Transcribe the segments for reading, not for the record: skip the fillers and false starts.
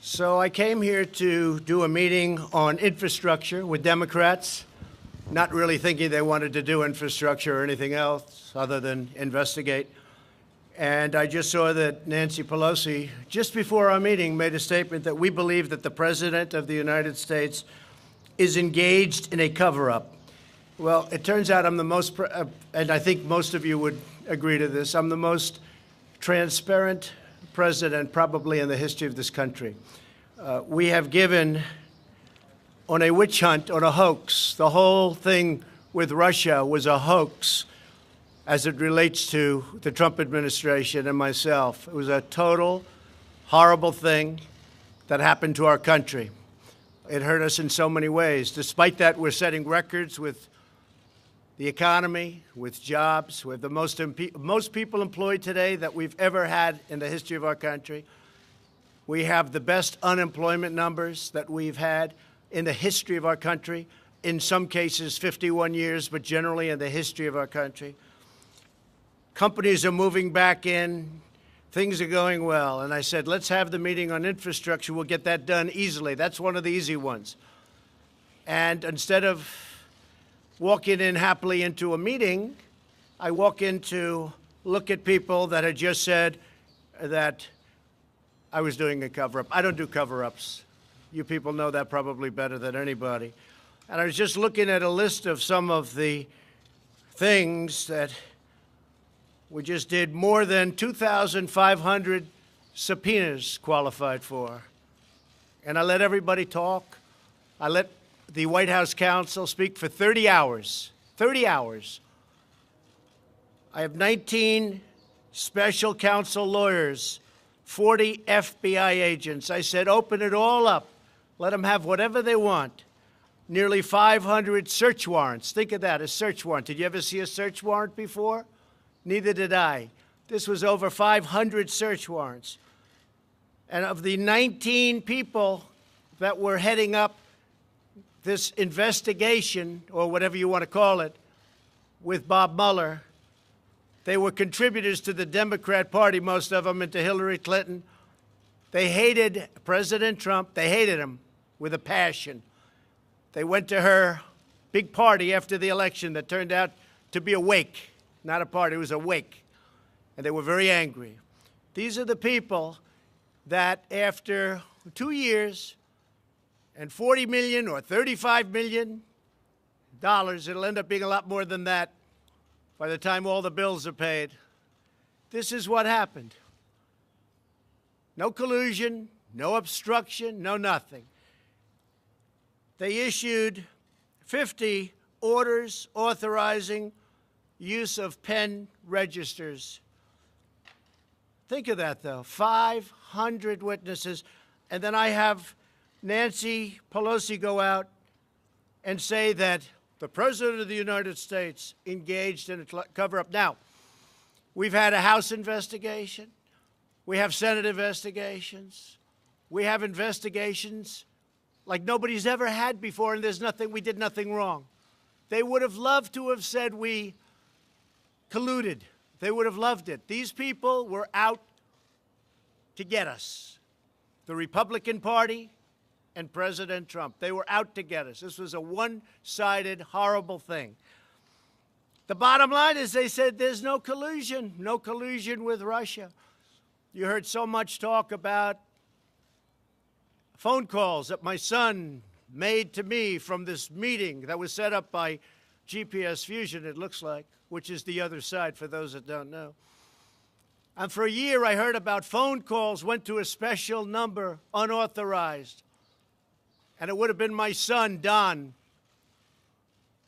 So I came here to do a meeting on infrastructure with Democrats, not really thinking they wanted to do infrastructure or anything else other than investigate. And I just saw that Nancy Pelosi, just before our meeting, made a statement that we believe that the President of the United States is engaged in a cover-up. Well, it turns out I'm the most, and I think most of you would agree to this, I'm the most transparent president probably in the history of this country. We have given on a witch hunt, on a hoax. The whole thing with Russia was a hoax as it relates to the Trump administration and myself. It was a total, horrible thing that happened to our country. It hurt us in so many ways. Despite that, we're setting records with the economy, with jobs, with the most people employed today that we've ever had in the history of our country. We have the best unemployment numbers that we've had in the history of our country, in some cases 51 years, but generally in the history of our country. Companies are moving back in. Things are going well. And I said, let's have the meeting on infrastructure. We'll get that done easily. That's one of the easy ones. And instead of walking in happily into a meeting, I walk in to look at people that had just said that I was doing a cover-up. I don't do cover-ups. You people know that probably better than anybody. And I was just looking at a list of some of the things that we just did. More than 2,500 subpoenas qualified for. And I let everybody talk. I let the White House counsel speak for 30 hours. 30 hours. I have 19 special counsel lawyers, 40 FBI agents. I said, open it all up. Let them have whatever they want. Nearly 500 search warrants. Think of that, a search warrant. Did you ever see a search warrant before? Neither did I. This was over 500 search warrants. And of the 19 people that were heading up this investigation, or whatever you want to call it, with Bob Mueller, they were contributors to the Democrat Party, most of them, and to Hillary Clinton. They hated President Trump. They hated him with a passion. They went to her big party after the election that turned out to be a wake. Not a party, it was a wake. And they were very angry. These are the people that after 2 years and $40 million or $35 million, it'll end up being a lot more than that by the time all the bills are paid. This is what happened. No collusion, no obstruction, no nothing. They issued 50 orders authorizing use of pen registers. Think of that, though. 500 witnesses. And then I have Nancy Pelosi go out and say that the President of the United States engaged in a cover-up. Now, we've had a House investigation. We have Senate investigations. We have investigations like nobody's ever had before, and we did nothing wrong. They would have loved to have said we colluded. They would have loved it. These people were out to get us. The Republican Party and President Trump. They were out to get us. This was a one-sided, horrible thing. The bottom line is they said there's no collusion with Russia. You heard so much talk about phone calls that my son made to me from this meeting that was set up by GPS Fusion, it looks like, which is the other side for those that don't know. And for a year, I heard about phone calls went to a special number, unauthorized. And it would have been my son, Don,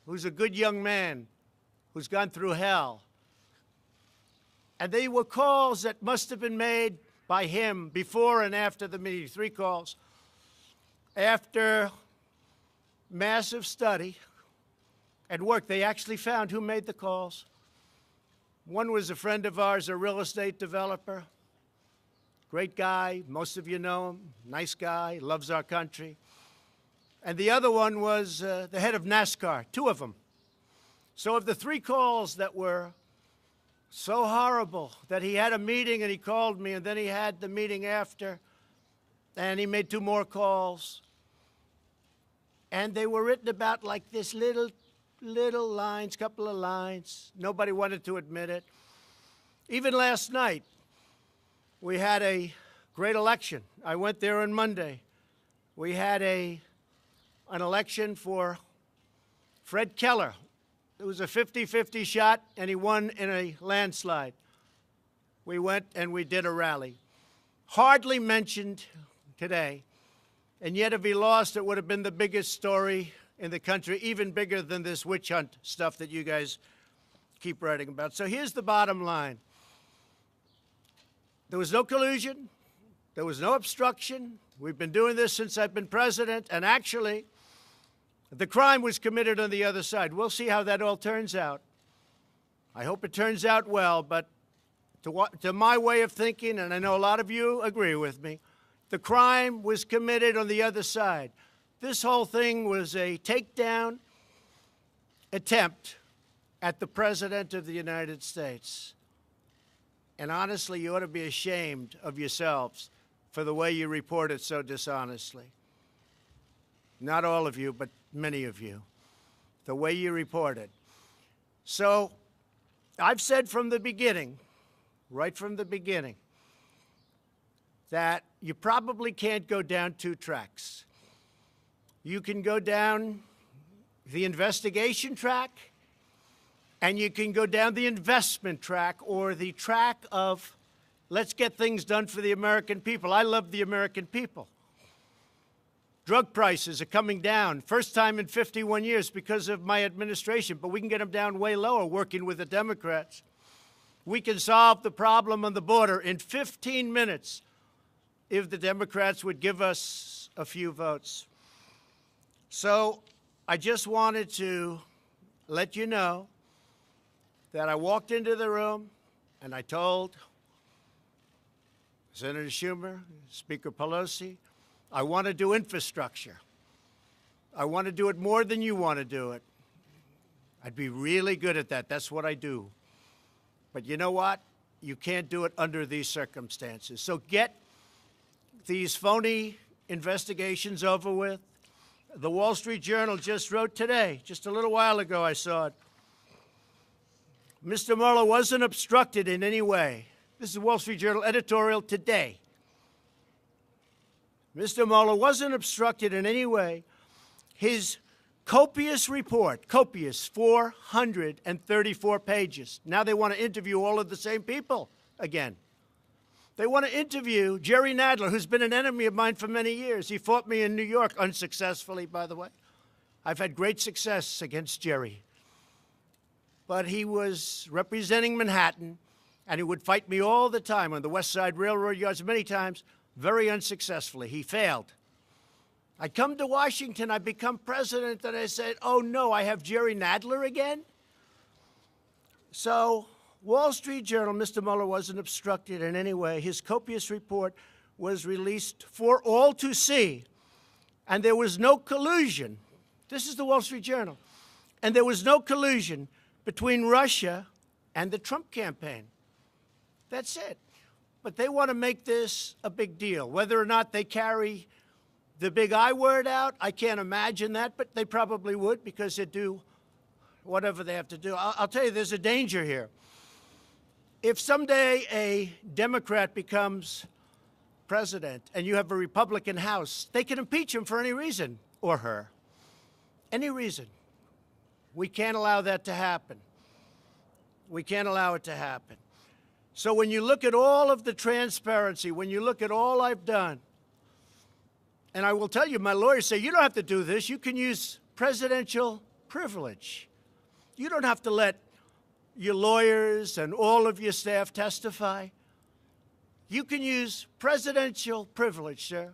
who's a good young man, who's gone through hell. And they were calls that must have been made by him before and after the meeting, 3 calls. After massive study and work, they actually found who made the calls. One was a friend of ours, a real estate developer. Great guy, most of you know him, nice guy, loves our country. And the other one was the head of NASCAR, 2 of them. So of the 3 calls that were so horrible that he had a meeting and he called me, and then he had the meeting after, And he made 2 more calls. And they were written about like this little lines, couple of lines. Nobody wanted to admit it. Even last night, we had a great election. I went there on Monday. We had an election for Fred Keller. It was a 50-50 shot, and he won in a landslide. We went and we did a rally. Hardly mentioned today, and yet if he lost, it would have been the biggest story in the country, even bigger than this witch hunt stuff that you guys keep writing about. So here's the bottom line. There was no collusion. There was no obstruction. We've been doing this since I've been president, and actually, the crime was committed on the other side. We'll see how that all turns out. I hope it turns out well, but to my way of thinking, and I know a lot of you agree with me, the crime was committed on the other side. This whole thing was a takedown attempt at the President of the United States. And honestly, you ought to be ashamed of yourselves for the way you reported so dishonestly. Not all of you, but many of you. The way you reported. So I've said from the beginning, right from the beginning, that you probably can't go down 2 tracks. You can go down the investigation track, and you can go down the investment track, or the track of let's get things done for the American people. I love the American people. Drug prices are coming down, first time in 51 years because of my administration, but we can get them down way lower working with the Democrats. We can solve the problem on the border in 15 minutes if the Democrats would give us a few votes. So I just wanted to let you know that I walked into the room and I told Senator Schumer, Speaker Pelosi, I want to do infrastructure. I want to do it more than you want to do it. I'd be really good at that. That's what I do. But you know what? You can't do it under these circumstances. So get these phony investigations over with. The Wall Street Journal just wrote today, just a little while ago I saw it. Mr. Mueller wasn't obstructed in any way. This is the Wall Street Journal editorial today. Mr. Mueller wasn't obstructed in any way. His copious report, copious, 434 pages. Now they want to interview all of the same people again. They want to interview Jerry Nadler, who's been an enemy of mine for many years. He fought me in New York, unsuccessfully, by the way. I've had great success against Jerry. But he was representing Manhattan, and he would fight me all the time on the West Side Railroad yards, many times, very unsuccessfully. He failed. I come to Washington, I become president, and I said, oh no, I have Jerry Nadler again? So, Wall Street Journal, Mr. Mueller wasn't obstructed in any way. His copious report was released for all to see, and there was no collusion. This is the Wall Street Journal. And there was no collusion between Russia and the Trump campaign. That's it. But they want to make this a big deal. Whether or not they carry the big I word out, I can't imagine that, but they probably would because they do whatever they have to do. I'll tell you, there's a danger here. If someday a Democrat becomes president and you have a Republican House, they can impeach him for any reason, or her. Any reason. We can't allow that to happen. We can't allow it to happen. So when you look at all of the transparency, when you look at all I've done, and I will tell you, my lawyers say, you don't have to do this. You can use presidential privilege. You don't have to let your lawyers and all of your staff testify. You can use presidential privilege, sir.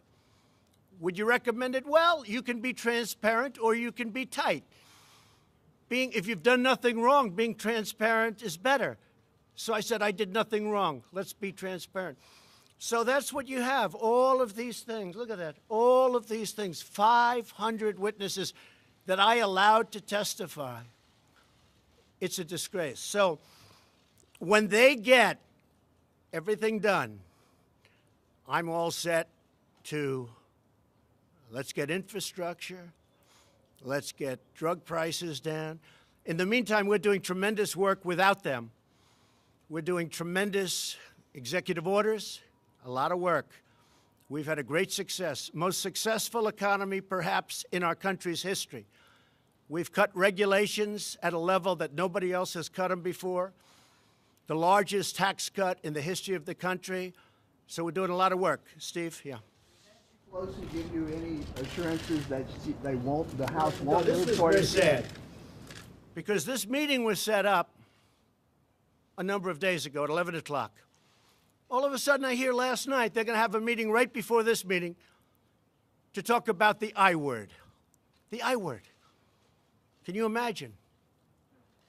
Would you recommend it? Well, you can be transparent or you can be tight. If you've done nothing wrong, being transparent is better. So I said, I did nothing wrong. Let's be transparent. So that's what you have, all of these things. Look at that, all of these things, 500 witnesses that I allowed to testify. It's a disgrace. So when they get everything done, I'm all set to let's get infrastructure, let's get drug prices down. In the meantime, we're doing tremendous work without them. We're doing tremendous executive orders, a lot of work. We've had a great success, most successful economy perhaps in our country's history. We've cut regulations at a level that nobody else has cut them before, the largest tax cut in the history of the country. So we're doing a lot of work. Steve, yeah. Pelosi give you any assurances that they won't, the House won't This move is toward very it? sad, because this meeting was set up a number of days ago at 11 o'clock. All of a sudden, I hear last night they're going to have a meeting right before this meeting to talk about the I word. The I word. Can you imagine?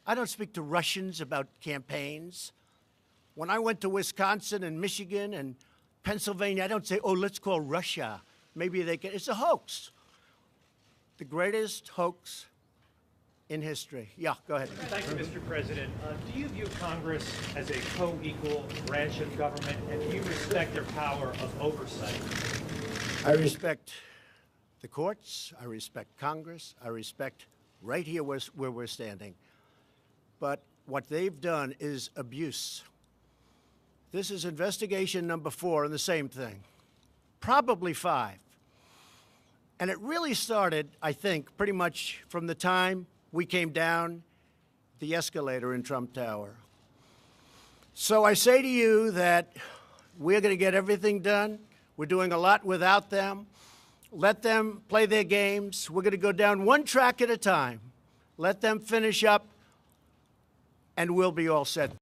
I don't speak to Russians about campaigns. When I went to Wisconsin and Michigan and Pennsylvania, I don't say, oh, let's call Russia. Maybe they can. It's a hoax. The greatest hoax in history. Yeah, go ahead. Thank you, Mr. President. Do you view Congress as a co-equal branch of government, and do you respect their power of oversight? I respect the courts. I respect Congress. I respect right here where we're standing. But what they've done is abuse. This is investigation number 4 and the same thing, probably 5. And it really started, I think, pretty much from the time we came down the escalator in Trump Tower. So I say to you that we're going to get everything done. We're doing a lot without them. Let them play their games. We're going to go down one track at a time. Let them finish up, and we'll be all set.